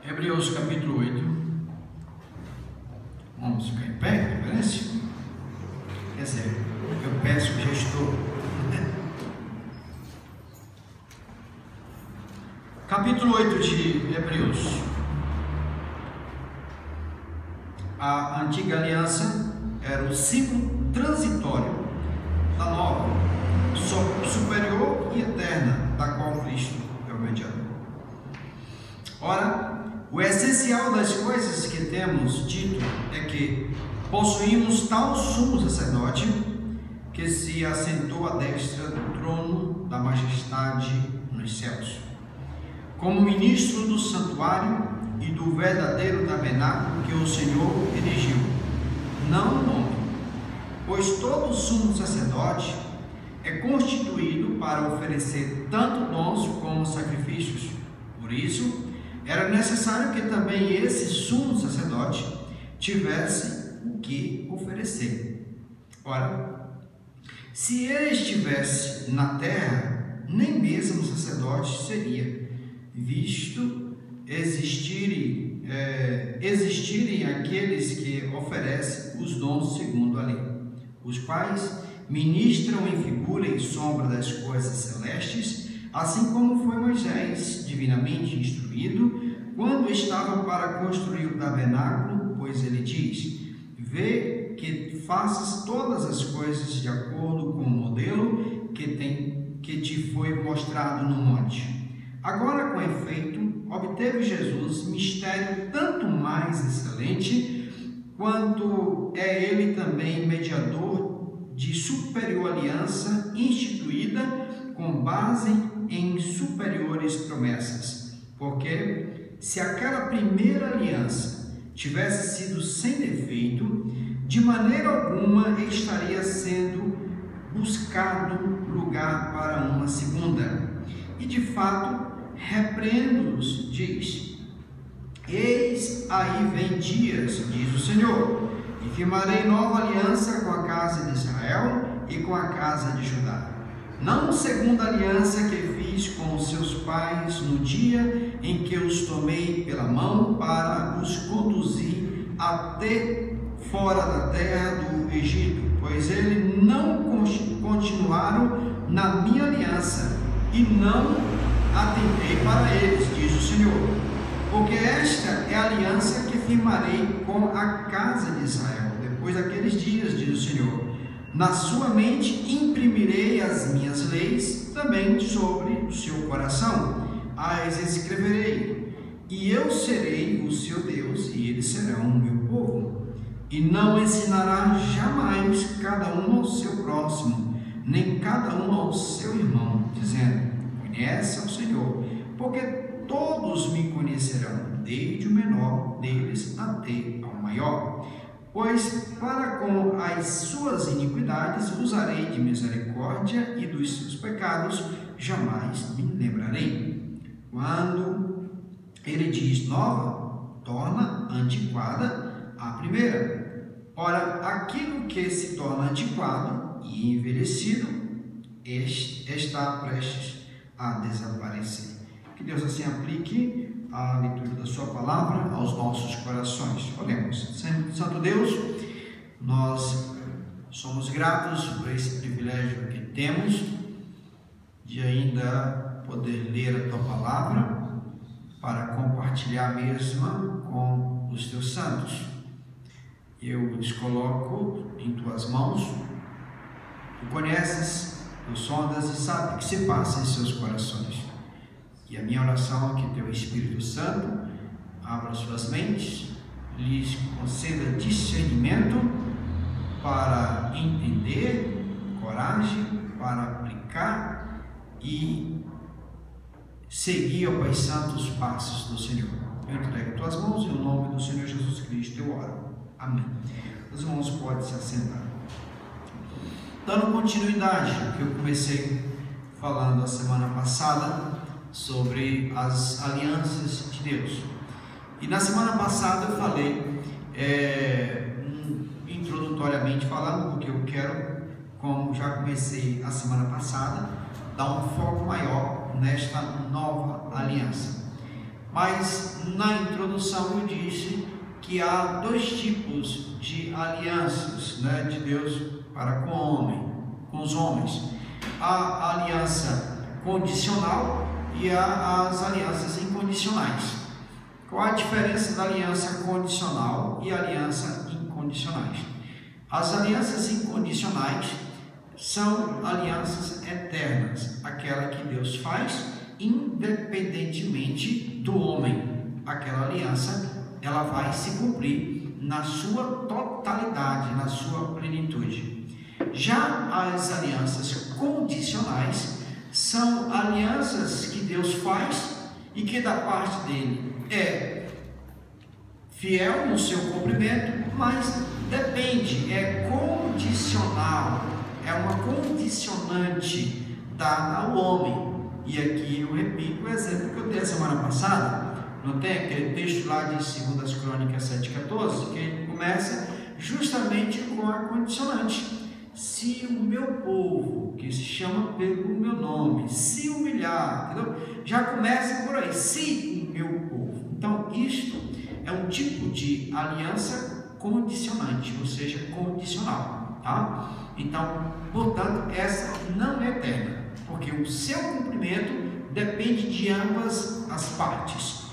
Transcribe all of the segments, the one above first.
Hebreus capítulo 8. Vamos ficar em pé, parece? Quer dizer, eu peço que já estou. Capítulo 8 de Hebreus. A antiga aliança era o símbolo transitório da nova, superior e eterna, da qual Cristo é o mediador. Ora, o essencial das coisas que temos dito é que possuímos tal sumo sacerdote que se assentou à destra do trono da majestade nos céus, como ministro do santuário e do verdadeiro tabernáculo que o Senhor erigiu, não o homem, pois todo sumo sacerdote é constituído para oferecer tanto dons como sacrifícios. Por isso, era necessário que também esse sumo sacerdote tivesse o que oferecer. Ora, se ele estivesse na terra, nem mesmo sacerdote seria, visto existirem aqueles que oferecem os dons segundo a lei, os quais ministram em figura e sombra das coisas celestes, assim como foi Moisés divinamente instruído quando estava para construir o tabernáculo, pois ele diz: vê que faças todas as coisas de acordo com o modelo que te foi mostrado no monte. Agora, com efeito, obteve Jesus mistério tanto mais excelente, quanto é ele também mediador de superior aliança instituída com base em superiores promessas, porque se aquela primeira aliança tivesse sido sem defeito, de maneira alguma estaria sendo buscado lugar para uma segunda. E de fato, repreendo-os, diz: eis aí vem dias, diz o Senhor, e firmarei nova aliança com a casa de Israel e com a casa de Judá, não segundo a aliança que fiz com os seus pais no dia em que os tomei pela mão para os conduzir até fora da terra do Egito, pois eles não continuaram na minha aliança e não atentei para eles, diz o Senhor, porque esta é a aliança que firmarei com a casa de Israel depois daqueles dias, diz o Senhor. Na sua mente imprimirei as minhas leis também sobre o seu coração, as escreverei, e eu serei o seu Deus, e eles serão o meu povo. E não ensinará jamais cada um ao seu próximo, nem cada um ao seu irmão, dizendo: conhece ao Senhor, porque todos me conhecerão, desde o menor deles até ao maior. Pois para com as suas iniquidades usarei de misericórdia, e dos seus pecados jamais me lembrarei. Quando ele diz nova, torna antiquada a primeira. Ora, aquilo que se torna antiquado e envelhecido está prestes a desaparecer. Que Deus assim aplique a leitura da sua palavra aos nossos corações. Oremos. Santo Deus, nós somos gratos por esse privilégio que temos de ainda poder ler a tua palavra para compartilhar a mesma com os teus santos. Eu os coloco em tuas mãos. Tu conheces, tu sondas e sabes o que se passa em seus corações. E a minha oração é que teu Espírito Santo abra suas mentes, lhes conceda discernimento para entender, coragem para aplicar e seguir, ó Pai Santo, os passos do Senhor. Eu entrego em tuas mãos, em nome do Senhor Jesus Cristo eu oro. Amém. Os irmãos podem se assentar. Dando continuidade ao que eu comecei falando a semana passada, sobre as alianças de Deus. E na semana passada eu falei, introdutoriamente falando, porque eu quero, como já comecei a semana passada, dar um foco maior nesta nova aliança. Mas na introdução eu disse que há dois tipos de alianças, né, de Deus para com os homens: a aliança condicional e as alianças incondicionais. Qual a diferença da aliança condicional e aliança incondicionais? As alianças incondicionais são alianças eternas, aquela que Deus faz independentemente do homem. Aquela aliança, ela vai se cumprir na sua totalidade, na sua plenitude. Já as alianças condicionais são alianças que Deus faz e que da parte dele é fiel no seu cumprimento, mas depende, é condicional, é uma condicionante dada ao homem. E aqui eu repito o exemplo que eu dei a semana passada. Não tem aquele texto lá de 2 Crônicas 7,14, que ele começa justamente com a condicionante: se o meu povo, que se chama pelo meu nome, se humilhar, entendeu? Já começa por aí, se o meu povo. Então, isto é um tipo de aliança condicionante, ou seja, condicional, tá? Então, portanto, essa não é eterna, porque o seu cumprimento depende de ambas as partes.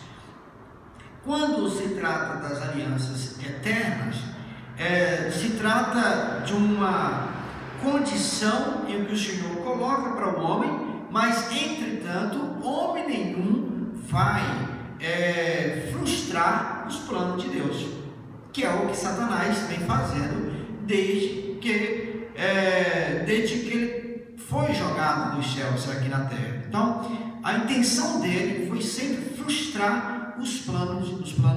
Quando se trata das alianças eternas, se trata de uma condição em que o Senhor coloca para o homem, mas entretanto homem nenhum vai frustrar os planos de Deus, que é o que Satanás vem fazendo desde que ele foi jogado dos céus aqui na terra. Então, a intenção dele foi sempre frustrar os planos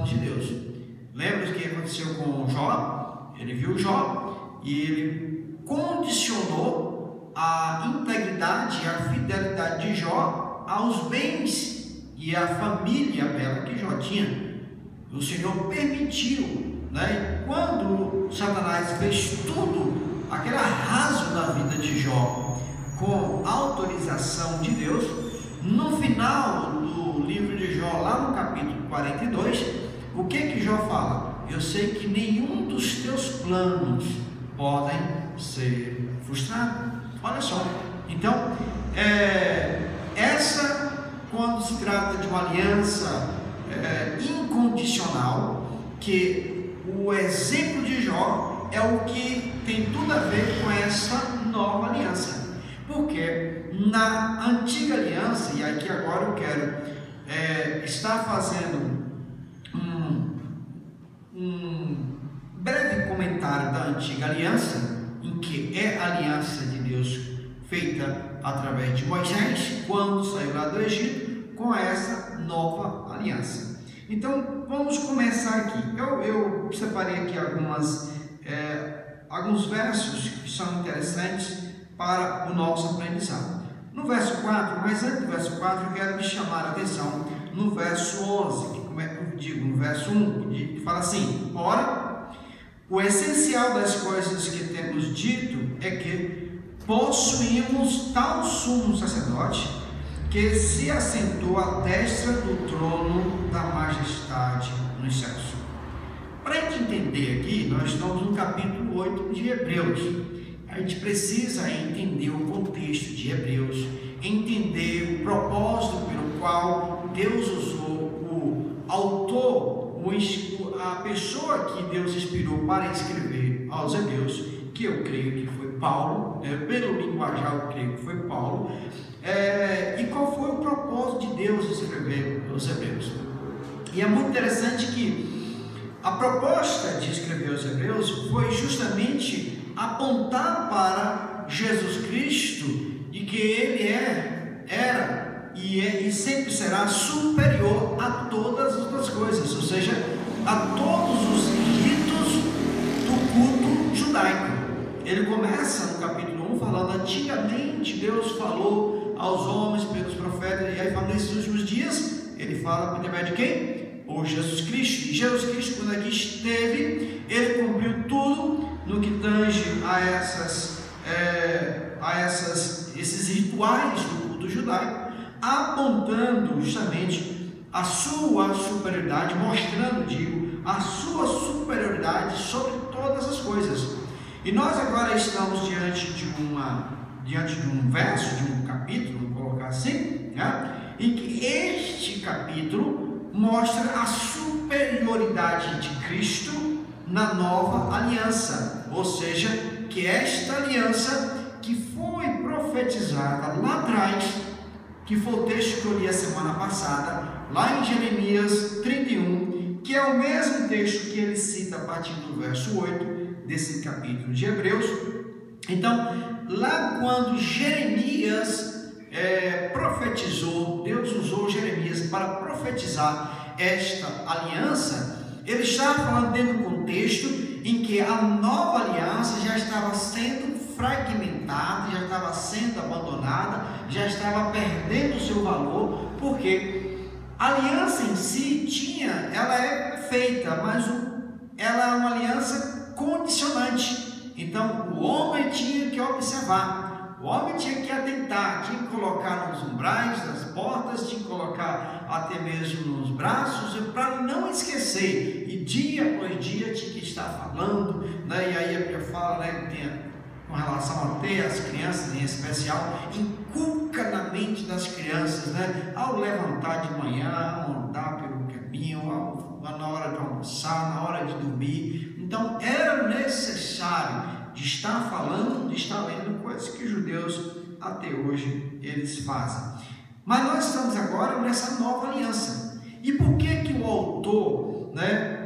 de Deus. Lembra o que aconteceu com Jó? Ele viu Jó e ele condicionou a integridade e a fidelidade de Jó aos bens e à família bela que Jó tinha. O Senhor permitiu, né? Quando Satanás fez tudo aquele arraso na vida de Jó com autorização de Deus, no final do livro de Jó, lá no capítulo 42, o que Jó fala? Eu sei que nenhum dos teus planos podem ser frustrados. Olha só. Então, quando se trata de uma aliança incondicional, que o exemplo de Jó é o que tem tudo a ver com essa nova aliança. Porque na antiga aliança, e aqui agora eu quero estar fazendo um breve comentário da antiga aliança, em que é a aliança de Deus feita através de Moisés, quando saiu lá do Egito, com essa nova aliança. Então vamos começar aqui. Eu separei aqui alguns versos que são interessantes para o nosso aprendizado. No verso 4, mas antes do verso 4, eu quero me chamar a atenção no verso 11, que, como é que eu digo, no verso 1, que fala assim: ora, o essencial das coisas que temos dito é que possuímos tal sumo sacerdote que se assentou à destra do trono da majestade nos céus. Para a gente entender aqui, nós estamos no capítulo 8 de Hebreus. A gente precisa entender o contexto de Hebreus, entender o propósito pelo qual Deus usou o autor, a pessoa que Deus inspirou para escrever aos Hebreus, que eu creio que foi Paulo, pelo linguajar eu creio que foi Paulo, e qual foi o propósito de Deus escrever aos Hebreus. E é muito interessante que a proposta de escrever aos Hebreus foi justamente apontar para Jesus Cristo e que ele era e sempre será superior a todas as outras coisas, ou seja, a todos os ritos do culto judaico. Ele começa no capítulo 1 falando: antigamente Deus falou aos homens pelos profetas, e aí fala nesses últimos dias, ele fala por intermédio de quem? Por Jesus Cristo. E Jesus Cristo, quando aqui esteve, ele cumpriu tudo no que tange a esses rituais do culto judaico, apontando justamente a sua superioridade, mostrando, digo, a sua superioridade sobre todas as coisas. E nós agora estamos diante de um verso, de um capítulo, vou colocar assim, né? Em que este capítulo mostra a superioridade de Cristo na nova aliança, ou seja, que esta aliança que foi profetizada lá atrás, que foi o texto que eu li a semana passada, lá em Jeremias 31, que é o mesmo texto que ele cita a partir do verso 8 desse capítulo de Hebreus. Então, lá quando Jeremias profetizou, Deus usou Jeremias para profetizar esta aliança, ele estava falando dentro do contexto em que a nova aliança já estava sendo fragmentada, já estava sendo abandonada, já estava perdendo o seu valor, porque a aliança em si ela é feita, mas ela é uma aliança condicionante. Então o homem tinha que observar, o homem tinha que atentar, tinha que colocar nos umbrais das portas, tinha que colocar até mesmo nos braços, para não esquecer, e dia após dia tinha que estar falando, né? E aí a Bíblia fala, né, com relação até as crianças em especial, inculca na mente das crianças, né, ao levantar de manhã, ao andar pelo caminho, na hora de almoçar, na hora de dormir. Então era necessário de estar falando, de estar lendo coisas que os judeus até hoje eles fazem. Mas nós estamos agora nessa nova aliança. E por que o autor, né,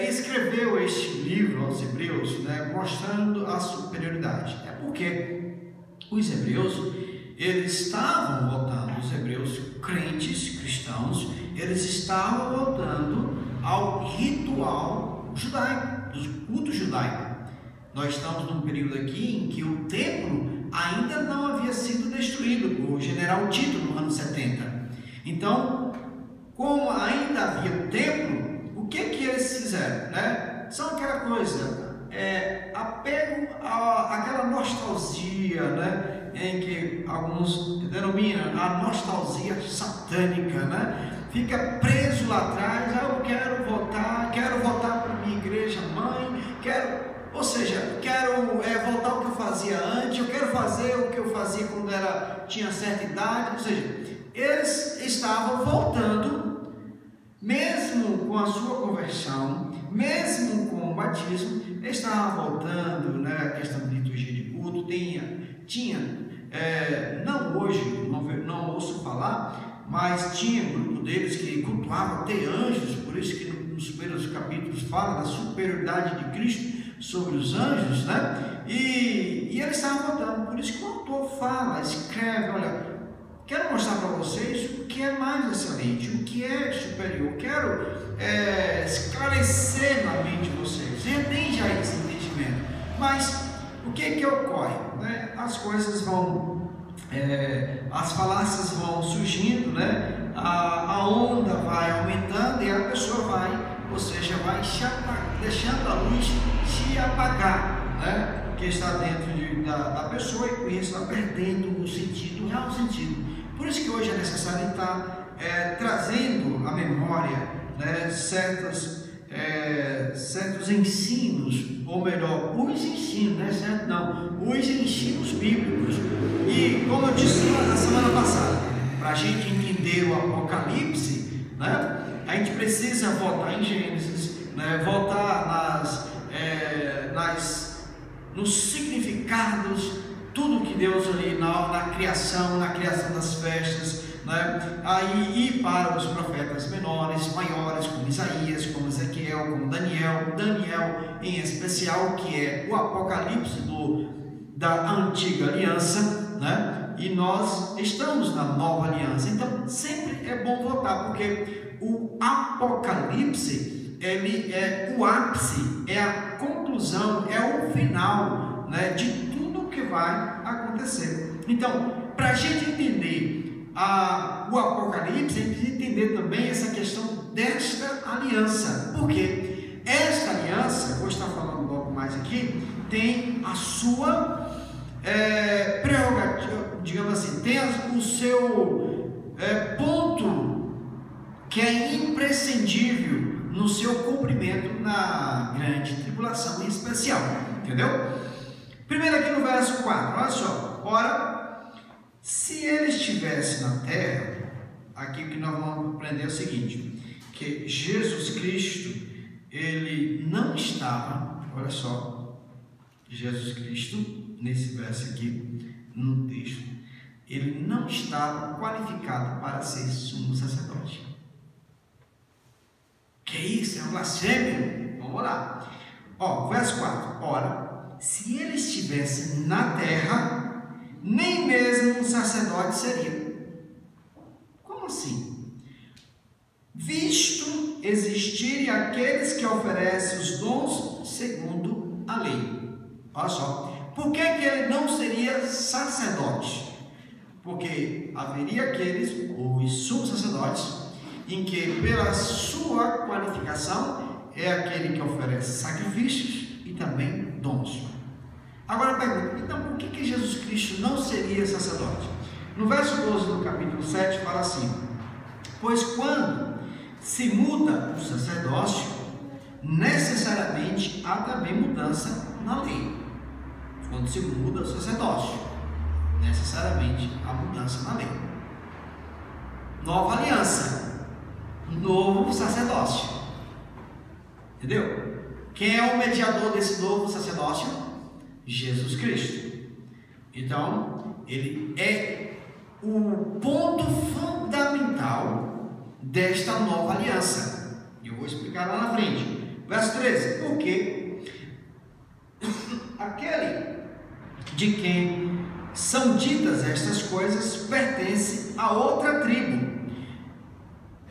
escreveu este livro aos Hebreus, né, mostrando a superioridade? É porque os hebreus, eles estavam voltando, os hebreus crentes, cristãos, eles estavam voltando ao ritual judaico, do culto judaico. Nós estamos num período aqui em que o templo ainda não havia sido destruído por general Tito no ano 70. Então, como ainda havia o templo, o que eles fizeram, né? São aquela coisa, apego àquela nostalgia, né? Em que alguns denominam a nostalgia satânica, né? Fica preso lá atrás, eu quero voltar para minha igreja mãe, ou seja, quero voltar ao que eu fazia antes, eu quero fazer o que eu fazia quando tinha certa idade. Ou seja, eles estavam voltando, mesmo com a sua conversão, mesmo com o batismo, estavam voltando, né, a questão de liturgia de culto, não hoje, não ouço falar, mas tinha um grupo deles que cultuava até anjos, por isso que nos primeiros capítulos fala da superioridade de Cristo sobre os anjos, né? E eles estavam voltando, por isso que o autor fala, escreve, olha, quero mostrar para vocês o que é mais excelente, o que é superior, quero esclarecer na mente de vocês, já tem já esse entendimento, mas o que ocorre, né? As coisas vão, as falácias vão surgindo, né? A onda vai aumentando e a pessoa vai, ou seja, vai deixando a luz se apagar, né? Que está dentro da pessoa, e com isso vai perdendo o sentido, o real sentido. Por isso que hoje é necessário estar trazendo à memória, né, certos ensinos, ou melhor, os ensinos, né, certo? Não, os ensinos bíblicos. E como eu disse na semana passada, para a gente entender o Apocalipse, né, a gente precisa voltar em Gênesis, né, voltar nos significados, tudo que Deus ali na criação das festas, né? Aí ir para os profetas menores, maiores, como Isaías, como Ezequiel, como Daniel em especial, que é o Apocalipse da antiga aliança, né? E nós estamos na nova aliança, então sempre é bom voltar, porque o Apocalipse, ele é o ápice, é a conclusão, é o final, né, de tudo que vai acontecer. Então, para a gente entender o Apocalipse, a gente precisa entender também essa questão desta aliança, porque esta aliança, vou estar falando logo mais aqui, tem a sua prerrogativa, digamos assim, tem o seu ponto que é imprescindível no seu cumprimento na grande tribulação em especial, entendeu? Primeiro aqui no verso 4, olha só. Ora, se ele estivesse na terra, aqui o que nós vamos aprender é o seguinte, que Jesus Cristo, ele não estava, olha só, Jesus Cristo, nesse verso aqui, no texto, ele não estava qualificado para ser sumo sacerdote. Que isso? É um blasfêmio? Vamos lá. Ó, verso 4. Ora, se ele estivesse na terra, nem mesmo um sacerdote seria. Como assim? Visto existirem aqueles que oferecem os dons segundo a lei. Olha só. Por que ele não seria sacerdote? Porque haveria aqueles, os sumos sacerdotes, em que pela sua qualificação é aquele que oferece sacrifícios e também dons. Agora pergunta, então por que Jesus Cristo não seria sacerdote? No verso 12 do capítulo 7 fala assim: pois quando se muda o sacerdócio, necessariamente há também mudança na lei. Quando se muda o sacerdócio, necessariamente há mudança na lei. Nova aliança, novo sacerdócio, entendeu? Quem é o mediador desse novo sacerdócio? Jesus Cristo. Então, ele é o ponto fundamental desta nova aliança. Eu vou explicar lá na frente. Verso 13. Porque aquele de quem são ditas estas coisas pertence a outra tribo.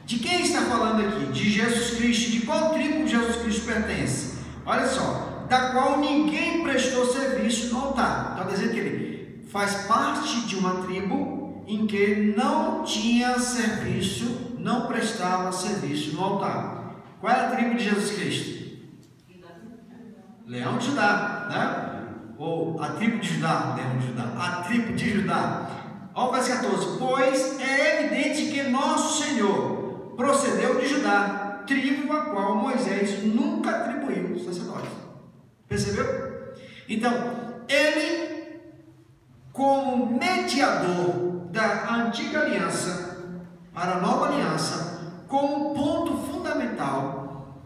De quem está falando aqui? De Jesus Cristo. De qual tribo Jesus Cristo pertence? Olha só, da qual ninguém prestou serviço no altar. Então, quer dizer que ele faz parte de uma tribo em que não tinha serviço, não prestava serviço no altar. Qual é a tribo de Jesus Cristo? Leão de Judá, né? Ou a tribo de Judá, Leão de Judá, a tribo de Judá. Olha o verso 14. Pois é evidente que nosso Senhor procedeu de Judá, tribo a qual Moisés nunca atribuiu sacerdote. Percebeu? Então, ele, como mediador da antiga aliança para a nova aliança, como ponto fundamental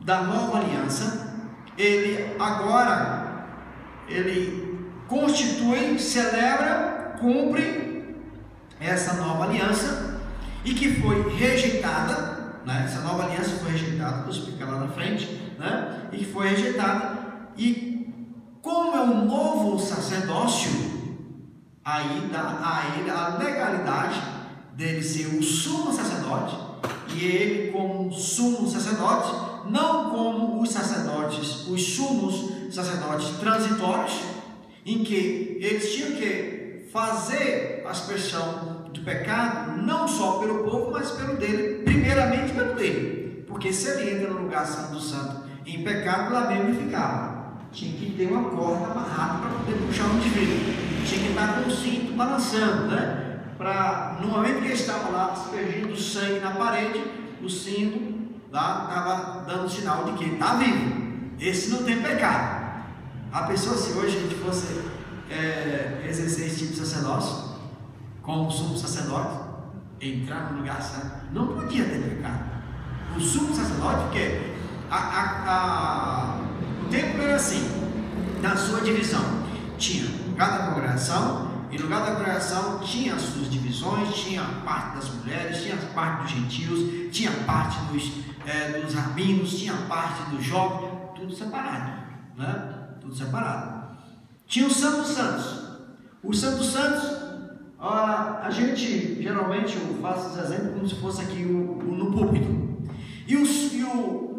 da nova aliança, ele agora, ele constitui, celebra, cumpre essa nova aliança, e que foi rejeitada, né? Essa nova aliança foi rejeitada, vou explicar lá na frente, né? E que foi rejeitada, e como é um novo sacerdócio, aí dá a ele a legalidade dele ser o sumo sacerdote, e ele como sumo sacerdote, não como os sacerdotes, os sumos sacerdotes transitórios, em que eles tinham que fazer a aspersão do pecado, não só pelo povo, mas pelo dele, primeiramente pelo dele, porque se ele entra no lugar santo do santo em pecado, lá mesmo ele ficava, tinha que ter uma corda amarrada para poder puxar o indivíduo, tinha que estar com o cinto balançando, né? Para no momento que ele estava lá aspergindo sangue na parede, o cinto lá estava dando sinal de que ele está vivo, esse não tem pecado. A pessoa, se hoje a gente fosse exercer esse tipo de sacerdócio, como sumo sacerdote, entrar no lugar santo, não podia ter pecado. O sumo sacerdote, porque o templo era assim, na sua divisão, tinha lugar da congregação, e no lugar da congregação tinha as suas divisões, tinha a parte das mulheres, tinha a parte dos gentios, tinha a parte dos rabinos, tinha a parte dos jovens, tudo separado, né? Tudo separado. Tinha o Santo dos Santos. O Santo dos Santos, a gente geralmente faz esse exemplo como se fosse aqui no púlpito.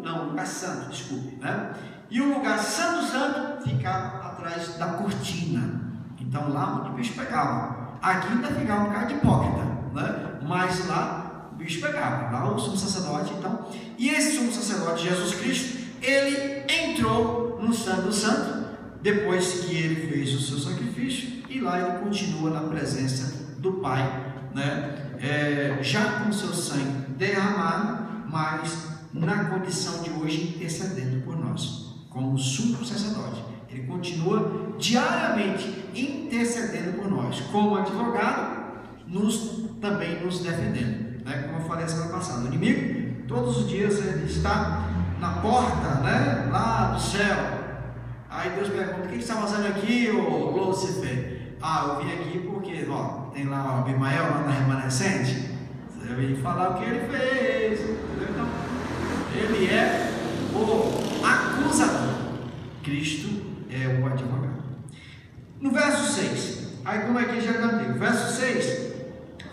Não, lugar santo, desculpe, né? E o lugar santo ficava atrás da cortina. Então lá onde o bicho pegava. Aqui ainda ficava um bocado de hipócrita, né? Mas lá o bicho pegava. Lá o sumo sacerdote, então. E esse sumo sacerdote, Jesus Cristo, ele entrou no Santo do Santo, depois que ele fez o seu sacrifício, e lá ele continua na presença do Pai, né? já com seu sangue derramado, mas na condição de hoje intercedendo por nós, como sumo sacerdote. Ele continua diariamente intercedendo por nós, como advogado, também nos defendendo, né? Como eu falei a semana passada, o inimigo, todos os dias ele está na porta, né? Lá do céu. Aí Deus pergunta: o que você está fazendo aqui, ô Lúcifer? Eu vim aqui porque, tem lá o Abimael, lá na remanescente. Você veio falar o que ele fez, entendeu? Então, ele é o acusador, Cristo é o advogado. No verso 6, aí como aqui já cantei, o verso 6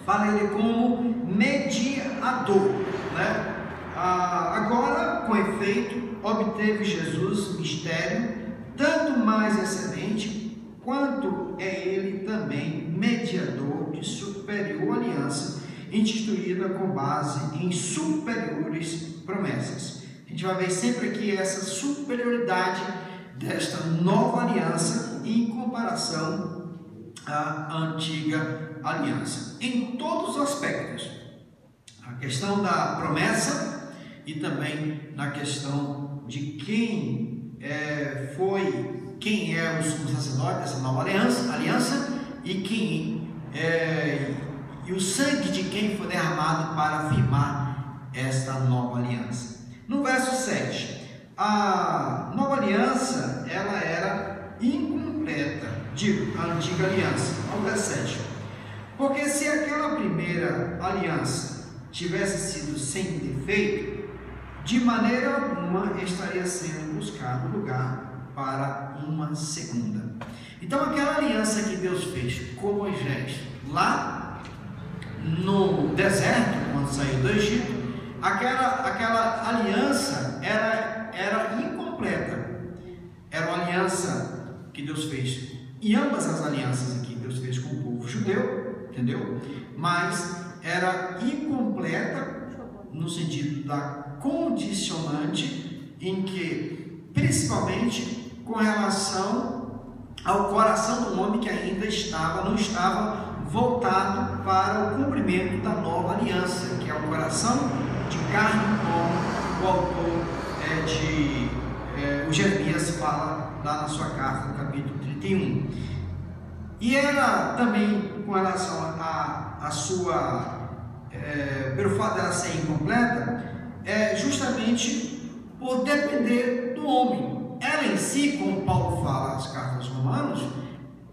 fala ele como mediador, né? Agora, com efeito, obteve Jesus mistério tanto mais excelente, quanto é ele também mediador de superior aliança, instituída com base em superiores promessas. A gente vai ver sempre aqui essa superioridade desta nova aliança em comparação à antiga aliança, em todos os aspectos. A questão da promessa e também na questão de quem é o sumo sacerdote dessa nova aliança e e o sangue de quem foi derramado para firmar esta nova aliança. No verso 7, a nova aliança ela era incompleta, a antiga aliança. Ao verso 7, porque se aquela primeira aliança tivesse sido sem defeito, de maneira alguma estaria sendo buscado lugar para uma segunda. Então aquela aliança que Deus fez com Moisés lá no deserto, quando saiu do Egito, aquela aliança era incompleta. Era uma aliança que Deus fez, e ambas as alianças aqui Deus fez com o povo judeu, entendeu? Mas era incompleta no sentido da condicionante, em que, principalmente com relação ao coração do homem que ainda não estava voltado para o cumprimento da nova aliança, que é o coração de carne, como o autor o Jeremias fala lá na sua carta, no capítulo 31. E era também com relação a sua, pelo fato dela ser incompleta, justamente por depender do homem. Ela em si, como Paulo fala nas cartas aos Romanos,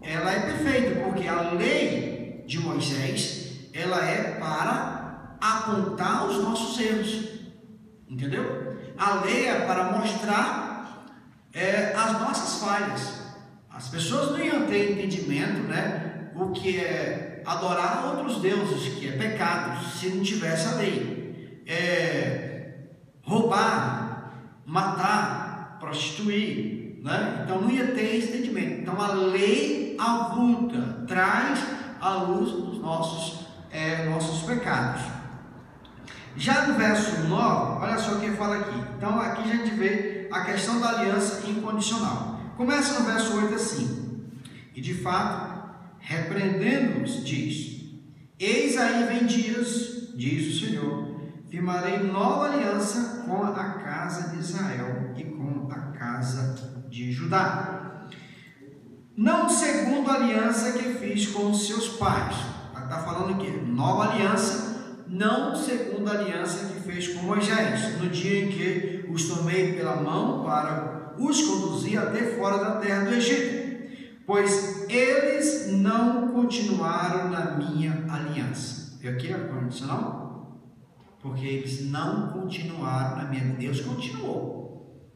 ela é perfeita, porque a lei de Moisés, ela é para apontar os nossos erros, entendeu? A lei é para mostrar as nossas falhas. As pessoas não iam ter entendimento, né, o que é adorar outros deuses, que é pecado, se não tivesse a lei. Roubar, matar, prostituir, né? Então não ia ter esse entendimento. Então a lei avulta, traz à luz os nossos pecados. Já no verso 9, olha só o que fala aqui. Então aqui a gente vê a questão da aliança incondicional. Começa no verso 8 assim: e de fato, repreendendo-os, diz: eis aí vem dias, diz o Senhor, firmarei nova aliança com a casa de Israel e com a casa de Judá, não segundo a aliança que fiz com os seus pais. Está falando aqui, nova aliança, não segundo a aliança que fez com Moisés, no dia em que os tomei pela mão para os conduzir até fora da terra do Egito, pois eles não continuaram na minha aliança. E aqui é a condicional, porque eles não continuaram na minha. Deus continuou,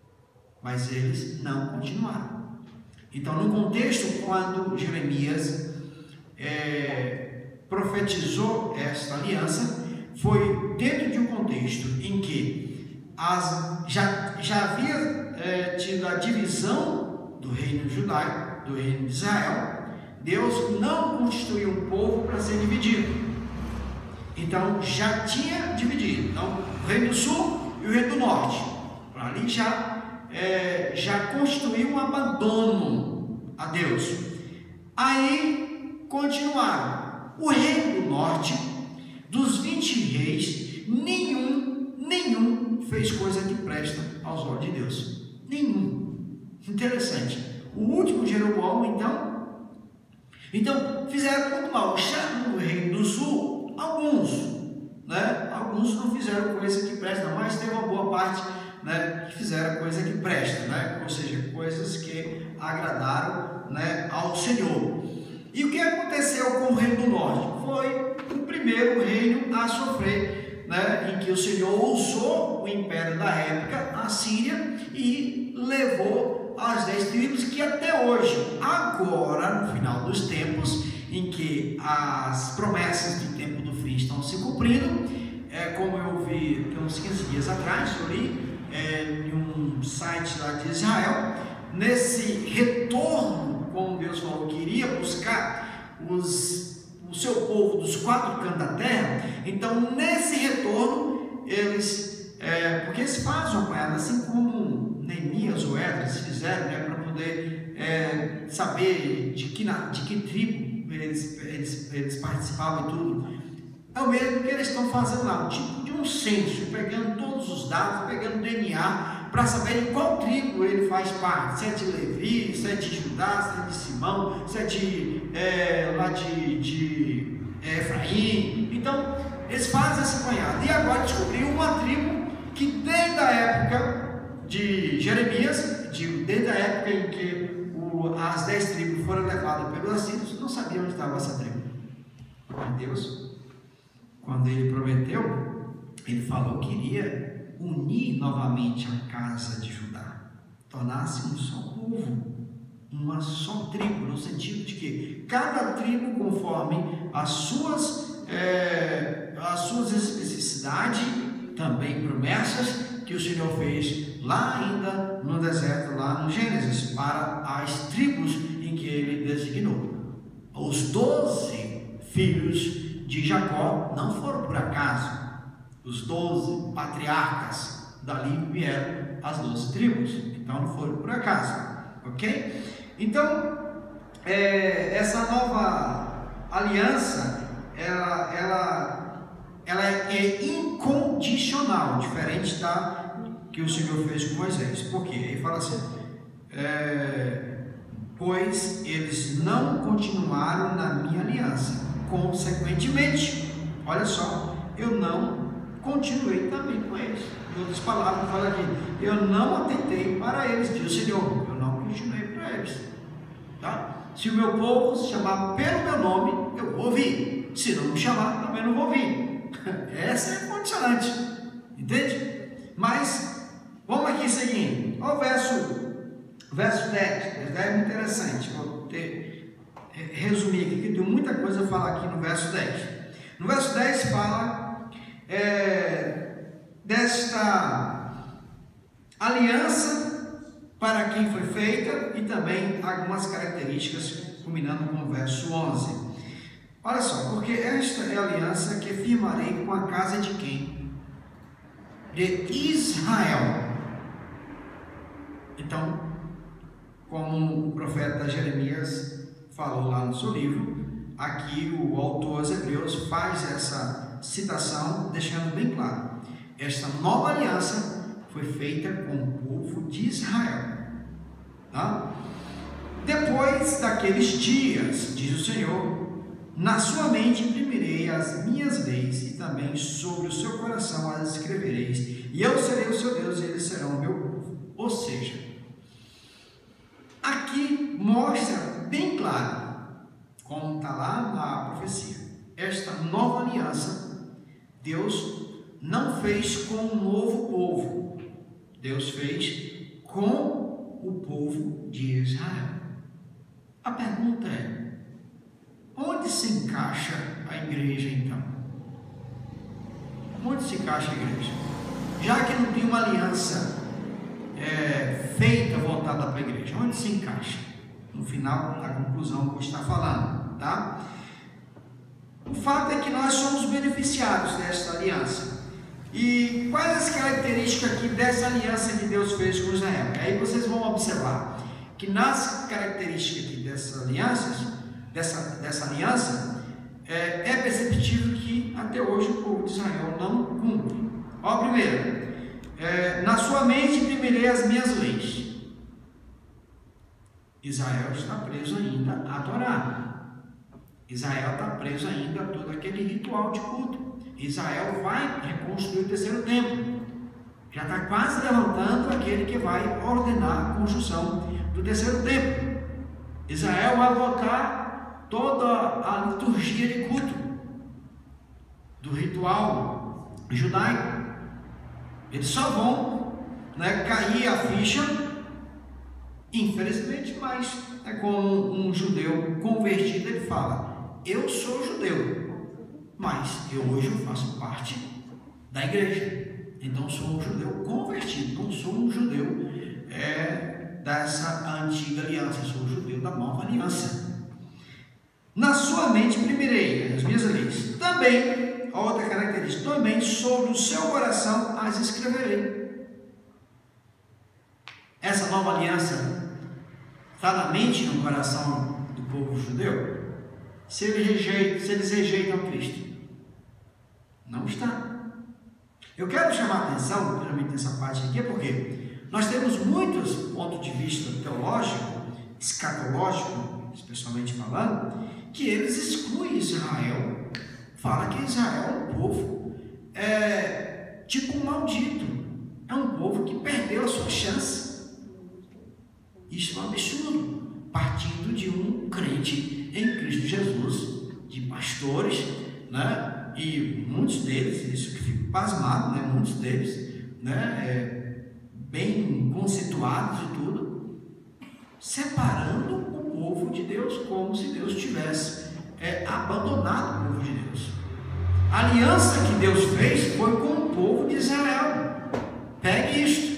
mas eles não continuaram. Então, no contexto, quando Jeremias profetizou esta aliança, foi dentro de um contexto em que já havia tido a divisão do reino judaico, do reino de Israel. Deus não constituiu um povo para ser dividido. Então já tinha dividido. Então o reino do sul e o reino do norte. Para ali já constituiu um abandono a Deus. Aí continuaram. O reino do norte, dos 20 20 reis, nenhum fez coisa que presta aos olhos de Deus. Nenhum. Interessante. O último Jeroboão, então fizeram muito mal. Já no Reino do Sul, alguns não fizeram coisa que presta, mas teve uma boa parte, né, que fizeram coisa que presta, né? Ou seja, coisas que agradaram, né, ao Senhor. E o que aconteceu com o Reino do Norte? Foi o primeiro reino a sofrer, né, em que o Senhor usou o império da época, a Síria, e levou as 10 tribos que até hoje, agora, no final dos tempos, em que as promessas do tempo do fim estão se cumprindo, como eu vi uns 15 dias atrás, eu li em um site lá de Israel, nesse retorno, como Deus falou que iria buscar o seu povo dos 4 cantos da terra. Então, nesse retorno, eles, porque eles fazem uma coisa, assim como Neemias ou Esdras fizeram, né, para poder saber de que tribo eles participavam e tudo. É o mesmo que eles estão fazendo lá, um tipo de um censo, pegando todos os dados, pegando DNA, para saber em qual tribo ele faz parte, se é de Levi, se é de Judá, se é de Simão, se é de Efraim. Então, eles fazem essa apanhada. E agora descobriu uma tribo que desde a época de Jeremias, desde a época em que as 10 tribos foram levadas pelos assírios, não sabia onde estava essa tribo. Deus, quando ele prometeu, ele falou que iria unir novamente a casa de Judá, tornar-se um só povo, uma só tribo, no sentido de que cada tribo, conforme as suas especificidades, também promessas que o Senhor fez lá ainda no deserto, lá no Gênesis, para as tribos em que ele designou. Os 12 filhos de Jacó não foram por acaso. Os 12 patriarcas dali vieram as 12 tribos, então não foram por acaso, ok? Então, essa nova aliança, ela é incondicional, diferente da que o Senhor fez com Moisés. Por quê? Ele fala assim, pois eles não continuaram na minha aliança, consequentemente, olha só, eu não continuei também com eles. Em outras palavras, fala aqui, eu não atentei para eles, diz o Senhor, eu não continuei para eles, tá? Se o meu povo se chamar pelo meu nome, eu vou ouvir. Se não me chamar, também não vou ouvir. Essa é a condicionante, entende? Mas vamos aqui seguindo. Olha o verso 10. É muito interessante. Vou resumir aqui, que tem muita coisa a falar aqui no verso 10. No verso 10 fala desta aliança para quem foi feita e também algumas características, culminando com o verso 11. Olha só, porque esta é a aliança que firmarei com a casa de quem? De Israel. Então, como o profeta Jeremias falou lá no seu livro, aqui o autor aos Hebreus faz essa citação, deixando bem claro, esta nova aliança foi feita com o povo de Israel, tá? Depois daqueles dias, diz o Senhor, na sua mente imprimirei as minhas leis e também sobre o seu coração as escrevereis, e eu serei o seu Deus e eles serão o meu povo. Ou seja, aqui mostra bem claro, como está lá na profecia, esta nova aliança, Deus não fez com um novo povo, Deus fez com o povo de Israel. A pergunta é, onde se encaixa a igreja então? Onde se encaixa a igreja? Já que não tem uma aliança feita, voltada para a igreja, onde se encaixa? No final da conclusão que eu estou falando, tá? O fato é que nós somos beneficiados desta aliança. E quais as características aqui dessa aliança que Deus fez com Israel? Aí vocês vão observar que nas características aqui dessa aliança, é perceptível que até hoje o povo de Israel não cumpre. Ó, primeiro, na sua mente imprimirei as minhas leis. Israel está preso ainda à Torá. Israel está preso ainda a todo aquele ritual de culto. Israel vai reconstruir o terceiro templo. Já está quase levantando aquele que vai ordenar a construção do terceiro templo. Israel vai voltar toda a liturgia de culto do ritual judaico. Eles só vão, cair a ficha, infelizmente, mas como um judeu convertido, ele fala: eu sou judeu, mas hoje eu faço parte da igreja. Então sou um judeu convertido, não sou um judeu dessa antiga aliança, sou um judeu da nova aliança. Na sua mente imprimirei as minhas leis. Também, outra característica, também sobre o seu coração as escreverei. Essa nova aliança está na mente e no coração do povo judeu? Se eles rejeitam Cristo, não está. Eu quero chamar a atenção, primeiramente, nessa parte aqui, porque nós temos muitos pontos de vista teológico, escatológico, especialmente falando, que eles excluem Israel. Fala que Israel é um povo tipo um maldito, é um povo que perdeu a sua chance. Isso é um absurdo, partindo de um crente em Cristo Jesus, de pastores, e muitos deles, isso que fico pasmado, muitos deles, bem conceituados e tudo, separando o povo de Deus, como se Deus tivesse abandonado o povo de Deus. A aliança que Deus fez foi com o povo de Israel. Pegue isto.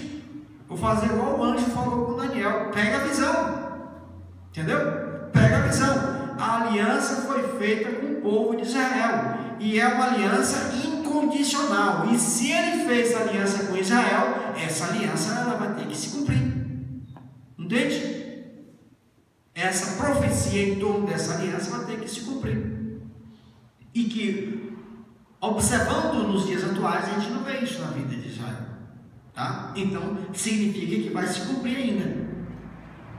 Vou fazer igual o anjo falou com Daniel. Pega a visão. Entendeu? Pega a visão. A aliança foi feita com o povo de Israel. E é uma aliança incondicional. E se ele fez a aliança com Israel, essa aliança ela vai ter que se cumprir. Entende? Essa profecia em torno dessa aliança vai ter que se cumprir. E que, observando nos dias atuais, a gente não vê isso na vida de Israel. Tá? Então, significa que vai se cumprir ainda.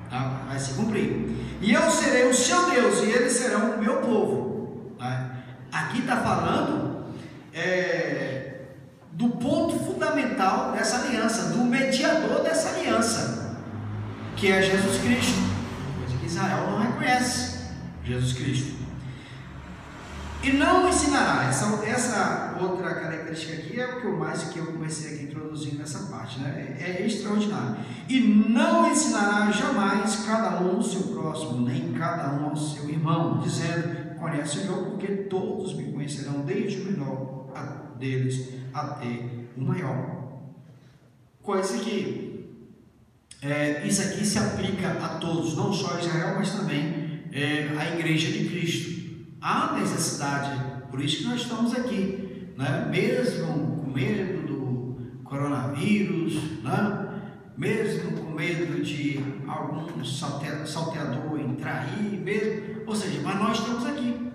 Tá? Vai se cumprir. E eu serei o seu Deus, e eles serão o meu povo. Tá? Aqui está falando do ponto fundamental dessa aliança, do mediador dessa aliança, que é Jesus Cristo, coisa que Israel não reconhece, Jesus Cristo. E não ensinará, essa outra característica aqui é o que eu comecei aqui introduzindo nessa parte, é extraordinário. E não ensinará jamais cada um ao seu próximo, nem cada um ao seu irmão, dizendo: conhece o Senhor, porque todos me conhecerão, desde o menor deles até o maior. Coisa que isso aqui se aplica a todos, não só a Israel, mas também a igreja de Cristo. Há necessidade, por isso que nós estamos aqui, mesmo com medo do coronavírus, mesmo com medo de algum salteador entrar aí, mesmo, ou seja, mas nós estamos aqui.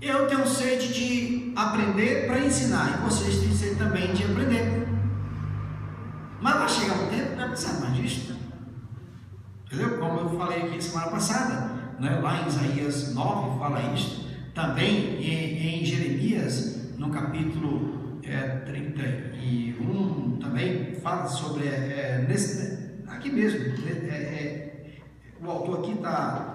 Eu tenho sede de aprender para ensinar, e vocês têm sede também de aprender. Mas vai chegar um tempo que vai precisar mais disso, entendeu? Como eu falei aqui semana passada, lá em Isaías 9 fala isso, também em Jeremias, no capítulo 31, também fala sobre, aqui mesmo, o autor aqui está